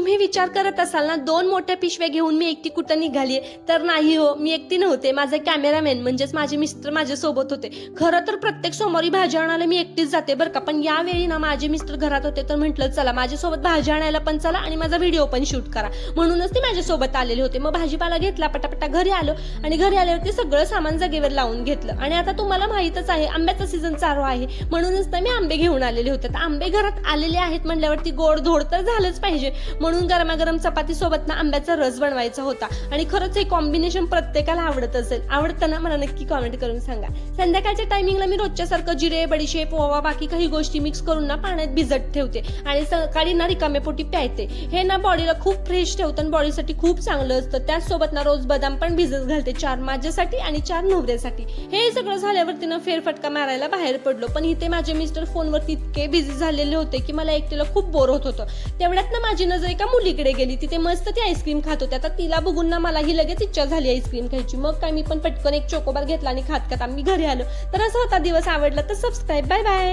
तुम्ही विचार करत असाल ना 2 मोठ्या पिशव्या घेऊन मी एकटी कुठं निघालीये, तर नाही हो, मी एकटी नव्हते. माझे कॅमेरामॅन म्हणजेच माझे मिस्टर माझ्यासोबत होते. खरं तर प्रत्येक सोमवारी भाजी आणायला मी एकटीच जाते बरं का, पण यावेळी ना माझे मिस्टर घरात होते तर म्हटलं चला माझ्यासोबत भाजी आणायला पण चला आणि माझा व्हिडिओ पण शूट करा, म्हणूनच ते माझ्यासोबत आलेले होते. मग भाजीपाला घेतला, पटापटा घरी आलो आणि घरी आल्यावरती सगळं सामान जागेवर लावून घेतलं. आणि आता तुम्हाला माहितच आहे आंब्याचा सीझन चालू आहे, म्हणूनच तर मी आंबे घेऊन आलेले होते. तर आंबे घरात आलेले आहेत म्हणल्यावरती गोड धोड तर झालंच पाहिजे, म्हणून गरमागरम चपाती सोबत ना आंब्याचा रस बनवायचा होता. आणि खरंच हे कॉम्बिनेशन प्रत्येकाला आवडत असेल. आवडतं ना? मला नक्की कॉमेंट करून सांगा. संध्याकाळच्या टायमिंगला मी रोजच्या सारखं जिरे, बडीशेप, ओवा, बाकी काही गोष्टी मिक्स करून ना पाण्यात भिजत ठेवते आणि सकाळी ना रिकाम्या पोटी प्यायते. हे ना बॉडीला खूप फ्रेश ठेवतं आणि बॉडीसाठी खूप चांगलं असतं. त्याचसोबत ना रोज बदाम पण भिजत घालते, 4 माझ्यासाठी आणि 4 नवऱ्यासाठी. हे सगळं झाल्यावरती ना फेरफटका मारायला बाहेर पडलो, पण इथे माझे मिस्टर फोनवरती इतके बिझी झालेले होते की मला एकटीला खूप बोर होत होतं. तेवढ्यात ना माझी नजर एका मुलीकडे गेली. तिथे मस्त ती आईस्क्रीम खात होती. आता तिला बघून ना मलाही लगेच इच्छा झाली आईस्क्रीम खायची. मग काय मी पण पटकन एक चोकोबार घेतला आणि खात खात आम्ही घरी आलो. तर असा होता दिवस. आवडला तर सबस्क्राईब. Bye bye.